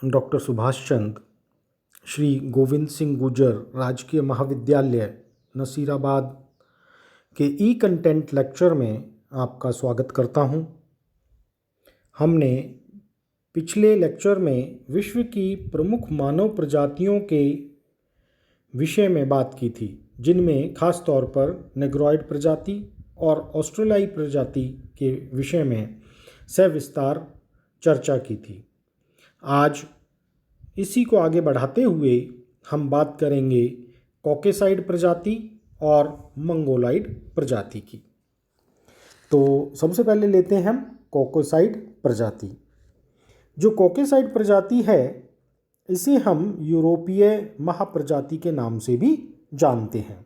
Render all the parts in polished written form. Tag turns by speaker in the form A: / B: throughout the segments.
A: Doctor Subhash Chandra Shri Govind Singh Gurjar राजकीय महाविद्यालय नसीराबाद के ई कंटेंट लेक्चर में आपका स्वागत करता हूं। हमने पिछले लेक्चर में विश्व की प्रमुख मानव प्रजातियों के विषय में बात की थी, जिनमें खास तौर पर नेग्रॉयड प्रजाति और ऑस्ट्रेलियाई प्रजाति के विषय में सविस्तार चर्चा की थी। आज इसी को आगे बढ़ाते हुए हम बात करेंगे कॉकेसाइड प्रजाति और मंगोलाइड प्रजाति की। तो सबसे पहले लेते हैं हम कॉकेसाइड प्रजाति। जो कॉकेसाइड प्रजाति है, इसे हम यूरोपीय महाप्रजाति के नाम से भी जानते हैं,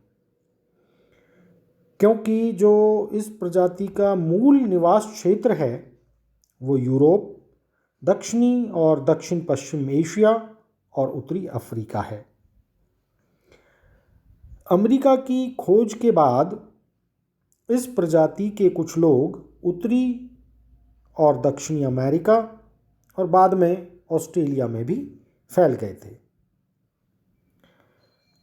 A: क्योंकि जो इस प्रजाति का मूल निवास क्षेत्र है वो यूरोप, दक्षिणी और दक्षिण पश्चिम एशिया और उत्तरी अफ्रीका है। अमेरिका की खोज के बाद इस प्रजाति के कुछ लोग उत्तरी और दक्षिणी अमेरिका और बाद में ऑस्ट्रेलिया में भी फैल गए थे।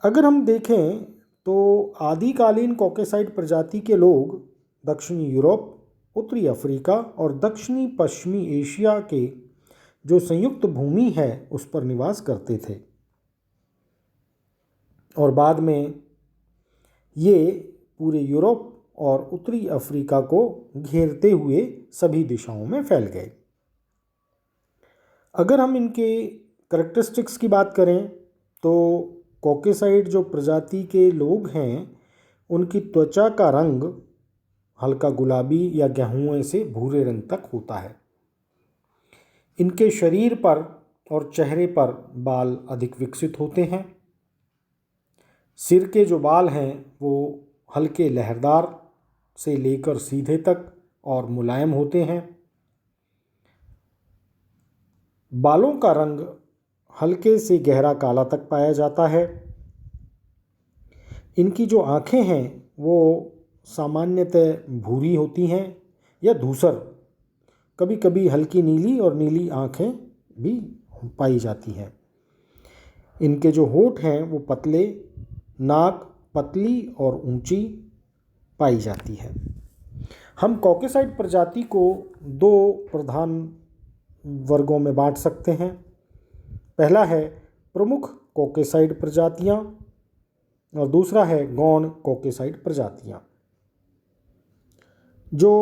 A: अगर हम देखें तो आदिकालीन कॉकेसाइड प्रजाति के लोग दक्षिणी यूरोप, उत्तरी अफ्रीका और दक्षिणी पश्चिमी एशिया के जो संयुक्त भूमि है उस पर निवास करते थे और बाद में ये पूरे यूरोप और उत्तरी अफ्रीका को घेरते हुए सभी दिशाओं में फैल गए। अगर हम इनके कैरेक्टरिस्टिक्स की बात करें तो कॉकेसाइड जो प्रजाति के लोग हैं, उनकी त्वचा का रंग हल्का गुलाबी या गेहूं से भूरे रंग तक होता है। इनके शरीर पर और चेहरे पर बाल अधिक विकसित होते हैं। सिर के जो बाल हैं वो हल्के लहरदार से लेकर सीधे तक और मुलायम होते हैं। बालों का रंग हल्के से गहरा काला तक पाया जाता है। इनकी जो आँखें हैं वो सामान्यतः भूरी होती हैं या धूसर, कभी कभी हल्की नीली और नीली आँखें भी पाई जाती हैं। इनके जो होंठ हैं वो पतले, नाक पतली और ऊंची पाई जाती है। हम कॉकेसाइड प्रजाति को दो प्रधान वर्गों में बांट सकते हैं। पहला है प्रमुख कॉकेसाइड प्रजातियां और दूसरा है गौण कॉकेसाइड प्रजातियां। जो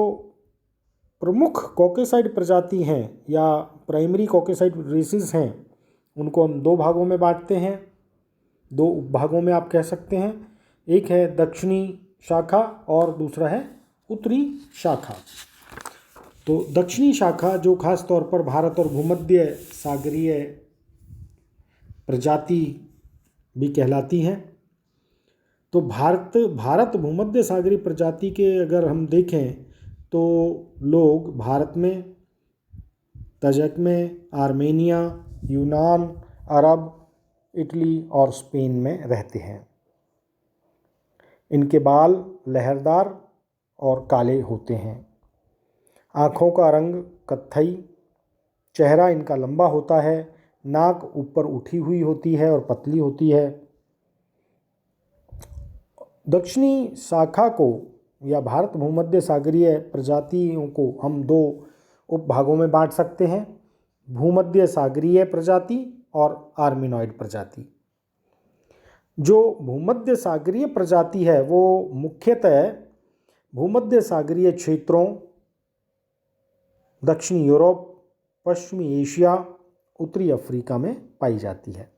A: प्रमुख कॉकेसाइड प्रजाति हैं या प्राइमरी कॉकेसाइड रेसेस हैं, उनको हम दो भागों में बांटते हैं। दो उपभागों में आप कह सकते हैं। एक है दक्षिणी शाखा और दूसरा है उत्तरी शाखा। तो दक्षिणी शाखा जो खास तौर पर भारत और भूमध्य सागरीय प्रजाति भी कहलाती हैं। तो भारत भूमध्य सागरीय प्रजाति के अगर हम देखें तो लोग भारत में, तजक में, आर्मेनिया, यूनान, अरब, इटली और स्पेन में रहते हैं। इनके बाल लहरदार और काले होते हैं। आँखों का रंग कत्थई, चेहरा इनका लंबा होता है, नाक ऊपर उठी हुई होती है और पतली होती है। दक्षिणी शाखा को या भारत भूमध्य सागरीय प्रजातियों को हम दो उपभागों में बांट सकते हैं, भूमध्य सागरीय प्रजाति और आर्मेनॉइड प्रजाति। जो भूमध्य सागरीय प्रजाति है वो मुख्यतः भूमध्य सागरीय क्षेत्रों, दक्षिणी यूरोप, पश्चिमी एशिया, उत्तरी अफ्रीका में पाई जाती है।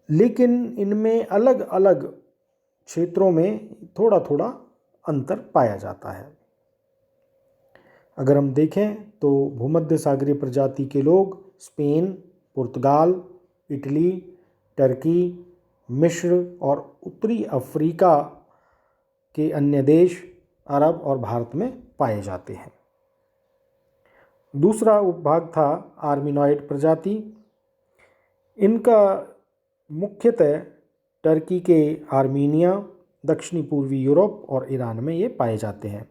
A: लेकिन इनमें अलग अलग क्षेत्रों में थोड़ा थोड़ा अंतर पाया जाता है। अगर हम देखें तो भूमध्य सागरीय प्रजाति के लोग स्पेन, पुर्तगाल, इटली, टर्की, मिस्र और उत्तरी अफ्रीका के अन्य देश, अरब और भारत में पाए जाते हैं। दूसरा उपभाग था आर्मेनॉइड प्रजाति। इनका मुख्यतः टर्की के आर्मीनिया, दक्षिणी पूर्वी यूरोप और ईरान में ये पाए जाते हैं।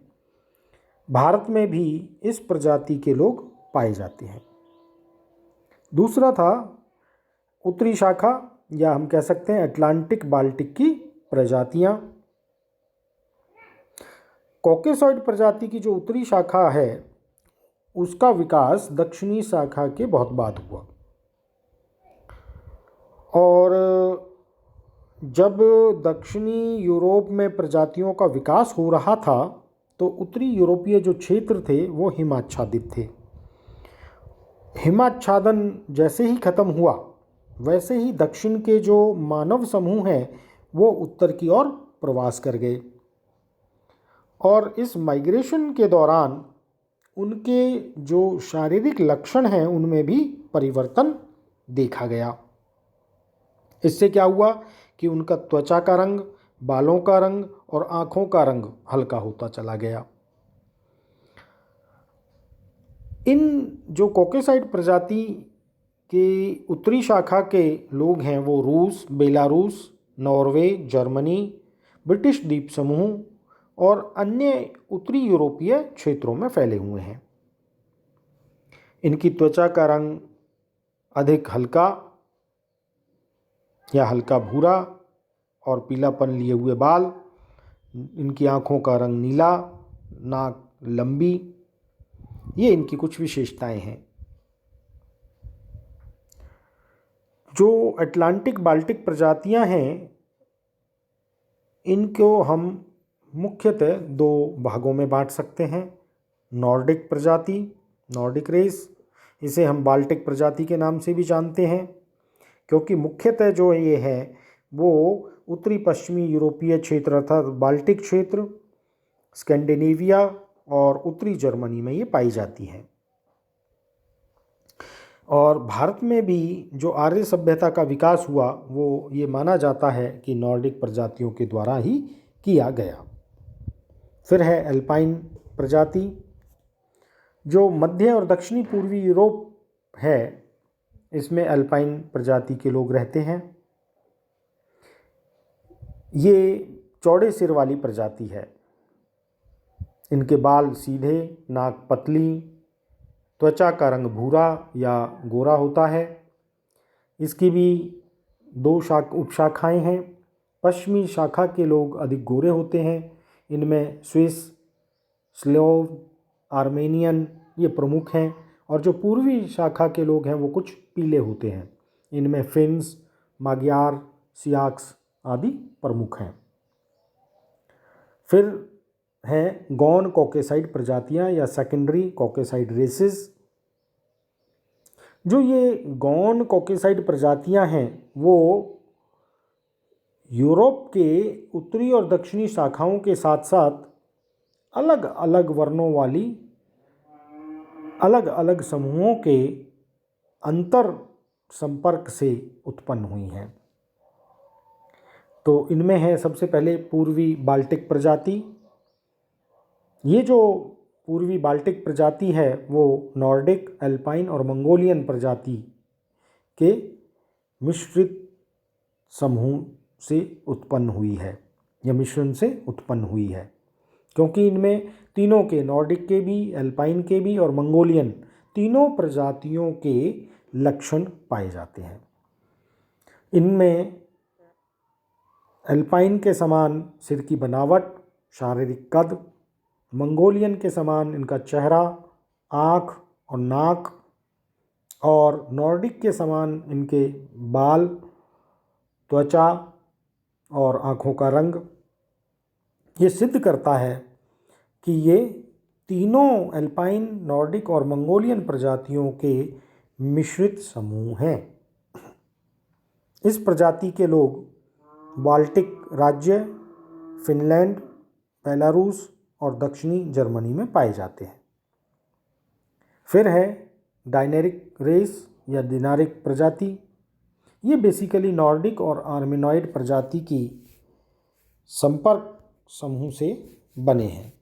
A: भारत में भी इस प्रजाति के लोग पाए जाते हैं। दूसरा था उत्तरी शाखा, या हम कह सकते हैं अटलांटिक बाल्टिक की प्रजातियां। कॉकेसॉइड प्रजाति की जो उत्तरी शाखा है उसका विकास दक्षिणी शाखा के बहुत बाद हुआ, और जब दक्षिणी यूरोप में प्रजातियों का विकास हो रहा था तो उत्तरी यूरोपीय जो क्षेत्र थे वो हिमाच्छादित थे। हिमाच्छादन जैसे ही खत्म हुआ वैसे ही दक्षिण के जो मानव समूह हैं वो उत्तर की ओर प्रवास कर गए, और इस माइग्रेशन के दौरान उनके जो शारीरिक लक्षण हैं उनमें भी परिवर्तन देखा गया। इससे क्या हुआ कि उनका त्वचा का रंग, बालों का रंग और आँखों का रंग हल्का होता चला गया। इन जो कॉकेसाइड प्रजाति के उत्तरी शाखा के लोग हैं वो रूस, बेलारूस, नॉर्वे, जर्मनी, ब्रिटिश द्वीप समूह और अन्य उत्तरी यूरोपीय क्षेत्रों में फैले हुए हैं। इनकी त्वचा का रंग अधिक हल्का या हल्का भूरा और पीलापन लिए हुए बाल, इनकी आँखों का रंग नीला, नाक लंबी, ये इनकी कुछ विशेषताएं हैं। जो अटलांटिक बाल्टिक प्रजातियां हैं इनको हम मुख्यतः दो भागों में बांट सकते हैं। नॉर्डिक प्रजाति, नॉर्डिक रेस, इसे हम बाल्टिक प्रजाति के नाम से भी जानते हैं क्योंकि मुख्यतः जो ये है वो उत्तरी पश्चिमी यूरोपीय क्षेत्र अर्थात बाल्टिक क्षेत्र, स्कैंडिनेविया और उत्तरी जर्मनी में ये पाई जाती हैं। और भारत में भी जो आर्य सभ्यता का विकास हुआ वो ये माना जाता है कि नॉर्डिक प्रजातियों के द्वारा ही किया गया। फिर है अल्पाइन प्रजाति, जो मध्य और दक्षिणी पूर्वी यूरोप है, इसमें अल्पाइन प्रजाति के लोग रहते हैं। ये चौड़े सिर वाली प्रजाति है। इनके बाल सीधे, नाक पतली, त्वचा का रंग भूरा या गोरा होता है। इसकी भी दो उपशाखाएं हैं। पश्चिमी शाखा के लोग अधिक गोरे होते हैं। इनमें स्विस, स्लोव, आर्मेनियन ये प्रमुख हैं, और जो पूर्वी शाखा के लोग हैं वो कुछ पीले होते हैं। इनमें फिन्स, magyॉर, सियाक्स आदि प्रमुख हैं। फिर हैं गौन कॉकेसाइड प्रजातियां या सेकेंडरी कॉकेसाइड रेसेस। जो ये गौन कॉकेसाइड प्रजातियां हैं वो यूरोप के उत्तरी और दक्षिणी शाखाओं के साथ साथ अलग अलग वर्णों वाली अलग अलग समूहों के अंतर संपर्क से उत्पन्न हुई हैं। तो इनमें है सबसे पहले पूर्वी बाल्टिक प्रजाति। ये जो पूर्वी बाल्टिक प्रजाति है वो नॉर्डिक, अल्पाइन और मंगोलियन प्रजाति के मिश्रित समूह से उत्पन्न हुई है या मिश्रण से उत्पन्न हुई है, क्योंकि इनमें तीनों के, नॉर्डिक के भी, अल्पाइन के भी और मंगोलियन तीनों प्रजातियों के लक्षण पाए जाते हैं। इनमें अल्पाइन के समान सिर की बनावट, शारीरिक कद, मंगोलियन के समान इनका चेहरा, आँख और नाक, और नॉर्डिक के समान इनके बाल, त्वचा और आँखों का रंग, ये सिद्ध करता है कि ये तीनों अल्पाइन, नॉर्डिक और मंगोलियन प्रजातियों के मिश्रित समूह हैं। इस प्रजाति के लोग बाल्टिक राज्य, फिनलैंड, बेलारूस और दक्षिणी जर्मनी में पाए जाते हैं। फिर है डायनेरिक रेस या दिनारिक प्रजाति। ये बेसिकली नॉर्डिक और आर्मेनॉइड प्रजाति की संपर्क समूह से बने हैं।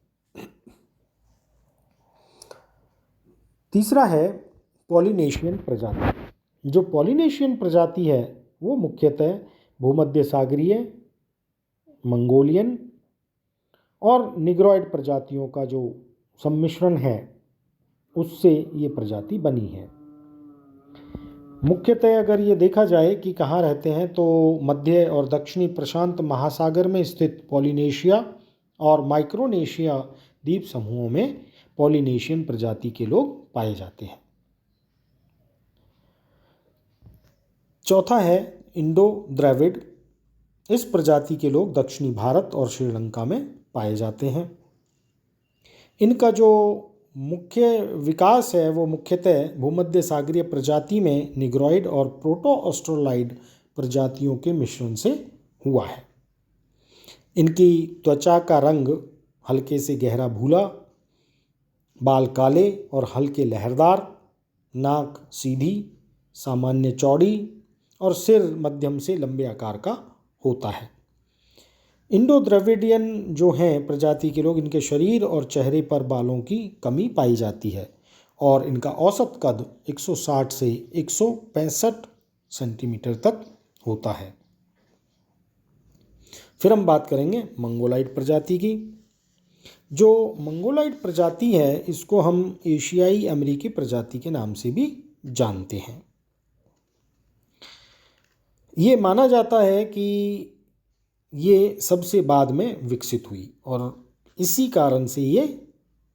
A: तीसरा है पॉलिनेशियन प्रजाति। जो पॉलिनेशियन प्रजाति है वो मुख्यतः भूमध्य सागरीय, मंगोलियन और निग्रोइड प्रजातियों का जो सम्मिश्रण है उससे ये प्रजाति बनी है। मुख्यतः अगर ये देखा जाए कि कहाँ रहते हैं तो मध्य और दक्षिणी प्रशांत महासागर में स्थित पॉलिनेशिया और माइक्रोनेशिया द्वीप समूहों में पॉलिनेशियन प्रजाति के लोग पाए जाते हैं। चौथा है इंडो द्रविड़। इस प्रजाति के लोग दक्षिणी भारत और श्रीलंका में पाए जाते हैं। इनका जो मुख्य विकास है वो मुख्यतः भूमध्य सागरीय प्रजाति में निग्रोइड और प्रोटो ऑस्ट्रोलाइड प्रजातियों के मिश्रण से हुआ है। इनकी त्वचा का रंग हल्के से गहरा भूरा, बाल काले और हल्के लहरदार, नाक सीधी, सामान्य चौड़ी और सिर मध्यम से लंबे आकार का होता है। इंडो द्रविडियन जो हैं प्रजाति के लोग, इनके शरीर और चेहरे पर बालों की कमी पाई जाती है और इनका औसत कद 160 से 165 सेंटीमीटर तक होता है। फिर हम बात करेंगे मंगोलाइड प्रजाति की। जो मंगोलाइड प्रजाति है इसको हम एशियाई अमेरिकी प्रजाति के नाम से भी जानते हैं। ये माना जाता है कि ये सबसे बाद में विकसित हुई और इसी कारण से ये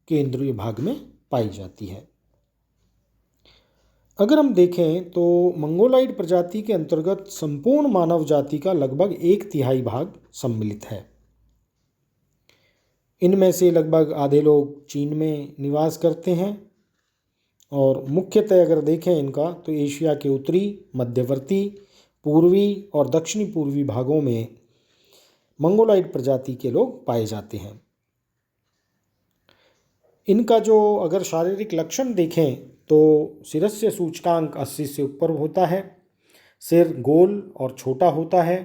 A: केंद्रीय भाग में पाई जाती है। अगर हम देखें तो मंगोलाइड प्रजाति के अंतर्गत संपूर्ण मानव जाति का लगभग 1/3 भाग सम्मिलित है। इनमें से लगभग आधे लोग चीन में निवास करते हैं और मुख्यतः अगर देखें इनका तो एशिया के उत्तरी, मध्यवर्ती, पूर्वी और दक्षिणी पूर्वी भागों में मंगोलाइड प्रजाति के लोग पाए जाते हैं। इनका जो अगर शारीरिक लक्षण देखें तो शिरस्य सूचकांक 80 से ऊपर होता है, सिर गोल और छोटा होता है,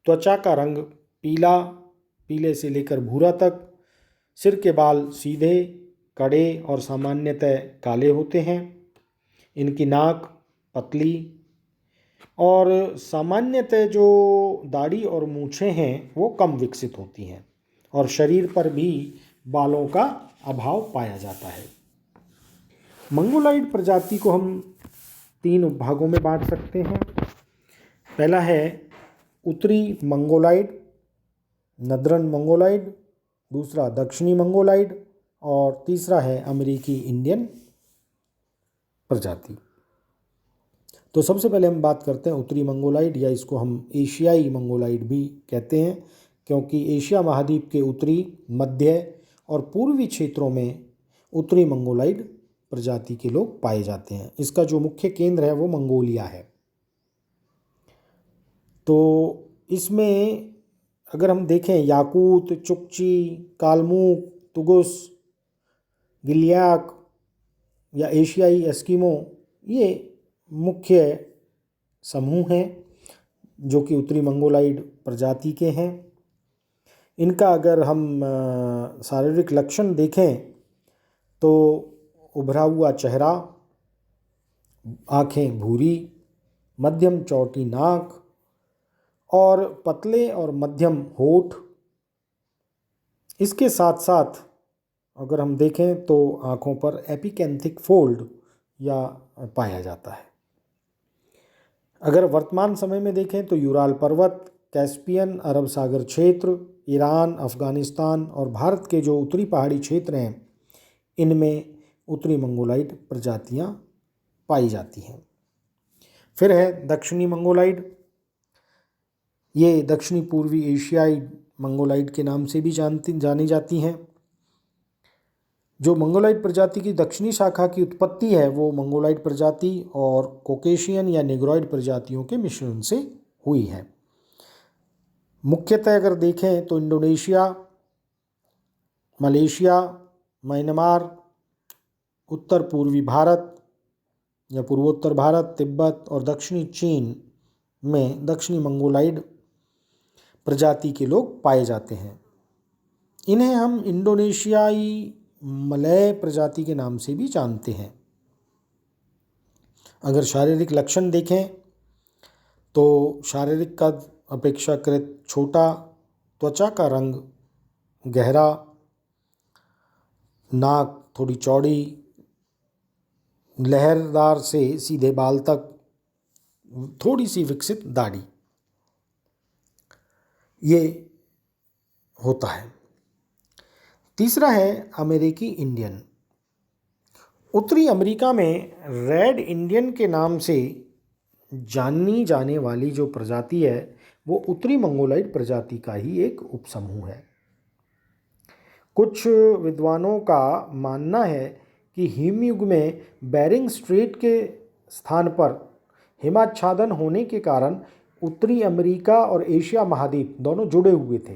A: त्वचा का रंग पीले से लेकर भूरा तक, सिर के बाल सीधे, कड़े और सामान्यतः काले होते हैं। इनकी नाक पतली और सामान्यतः जो दाढ़ी और मूछें हैं वो कम विकसित होती हैं और शरीर पर भी बालों का अभाव पाया जाता है। मंगोलाइड प्रजाति को हम 3 भागों में बांट सकते हैं। पहला है उत्तरी मंगोलाइड, नदरन मंगोलाइड, दूसरा दक्षिणी मंगोलाइड और तीसरा है अमेरिकी इंडियन प्रजाति। तो सबसे पहले हम बात करते हैं उत्तरी मंगोलाइड, या इसको हम एशियाई मंगोलाइड भी कहते हैं क्योंकि एशिया महाद्वीप के उत्तरी, मध्य और पूर्वी क्षेत्रों में उत्तरी मंगोलाइड प्रजाति के लोग पाए जाते हैं। इसका जो मुख्य केंद्र है वो मंगोलिया है। तो इसमें अगर हम देखें याकूत, चुकची, कालमुक, तुगुस, गिलियाक या एशियाई एस्किमो, ये मुख्य समूह हैं जो कि उत्तरी मंगोलाइड प्रजाति के हैं। इनका अगर हम शारीरिक लक्षण देखें तो उभरा हुआ चेहरा, आँखें भूरी, मध्यम चौड़ी नाक और पतले और मध्यम होठ। इसके साथ साथ अगर हम देखें तो आँखों पर एपिकेंथिक फोल्ड या पाया जाता है। अगर वर्तमान समय में देखें तो यूराल पर्वत, कैस्पियन, अरब सागर क्षेत्र, ईरान, अफ़गानिस्तान और भारत के जो उत्तरी पहाड़ी क्षेत्र हैं इनमें उत्तरी मंगोलाइड प्रजातियां पाई जाती हैं। फिर है दक्षिणी मंगोलाइड। ये दक्षिणी पूर्वी एशियाई मंगोलाइड के नाम से भी जानी जाती हैं। जो मंगोलाइड प्रजाति की दक्षिणी शाखा की उत्पत्ति है वो मंगोलाइड प्रजाति और कोकेशियन या निग्रोइड प्रजातियों के मिश्रण से हुई है। मुख्यतः अगर देखें तो इंडोनेशिया, मलेशिया, म्यांमार, उत्तर पूर्वी भारत या पूर्वोत्तर भारत, तिब्बत और दक्षिणी चीन में दक्षिणी मंगोलाइड प्रजाति के लोग पाए जाते हैं। इन्हें हम इंडोनेशियाई मलय प्रजाति के नाम से भी जानते हैं। अगर शारीरिक लक्षण देखें तो शारीरिक कद अपेक्षाकृत छोटा, त्वचा का रंग गहरा, नाक थोड़ी चौड़ी, लहरदार से सीधे बाल तक थोड़ी सी विकसित दाढ़ी, ये होता है। तीसरा है अमेरिकी इंडियन। उत्तरी अमेरिका में रेड इंडियन के नाम से जानी जाने वाली जो प्रजाति है वो उत्तरी मंगोलाइड प्रजाति का ही एक उपसमूह है। कुछ विद्वानों का मानना है कि हिमयुग में बेरिंग स्ट्रेट के स्थान पर हिमाच्छादन होने के कारण उत्तरी अमेरिका और एशिया महाद्वीप दोनों जुड़े हुए थे,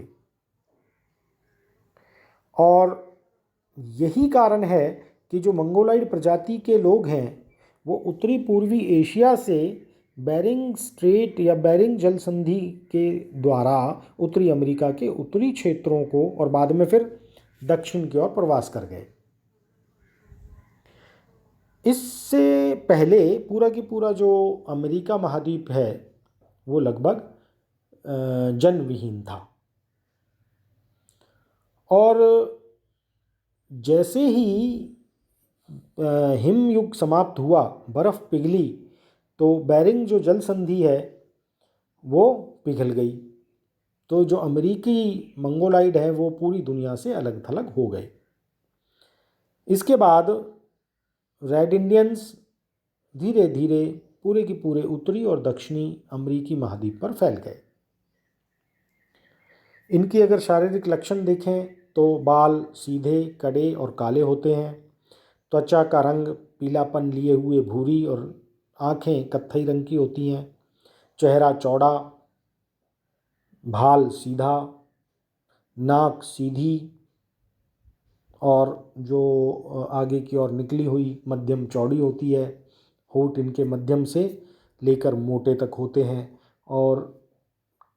A: और यही कारण है कि जो मंगोलाइड प्रजाति के लोग हैं वो उत्तरी पूर्वी एशिया से बेरिंग स्ट्रेट या बेरिंग जल संधि के द्वारा उत्तरी अमेरिका के उत्तरी क्षेत्रों को और बाद में फिर दक्षिण की ओर प्रवास कर गए। इससे पहले पूरा की पूरा जो अमेरिका महाद्वीप है वो लगभग जनविहीन था, और जैसे ही हिम युग समाप्त हुआ, बर्फ़ पिघली, तो बेरिंग जो जल संधि है वो पिघल गई। तो जो अमेरिकी मंगोलाइड है वो पूरी दुनिया से अलग थलग हो गए। इसके बाद रेड इंडियंस धीरे धीरे पूरे के पूरे उत्तरी और दक्षिणी अमेरिकी महाद्वीप पर फैल गए। इनकी अगर शारीरिक लक्षण देखें तो बाल सीधे, कड़े और काले होते हैं। त्वचा का रंग पीलापन लिए हुए भूरी और आँखें कत्थई रंग की होती हैं। चेहरा चौड़ा, भाल सीधा, नाक सीधी और जो आगे की ओर निकली हुई मध्यम चौड़ी होती है। होंठ इनके मध्यम से लेकर मोटे तक होते हैं, और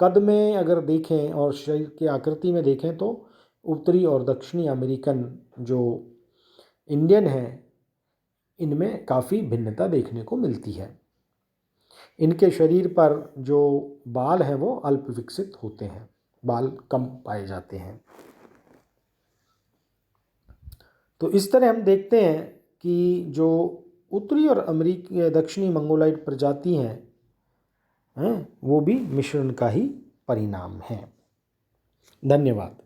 A: कद में अगर देखें और शरीर की आकृति में देखें तो उत्तरी और दक्षिणी अमेरिकन जो इंडियन हैं इनमें काफ़ी भिन्नता देखने को मिलती है। इनके शरीर पर जो बाल हैं वो अल्प विकसित होते हैं, बाल कम पाए जाते हैं। तो इस तरह हम देखते हैं कि जो उत्तरी और अमेरिकी दक्षिणी मंगोलाइड प्रजाति हैं वो भी मिश्रण का ही परिणाम है। धन्यवाद।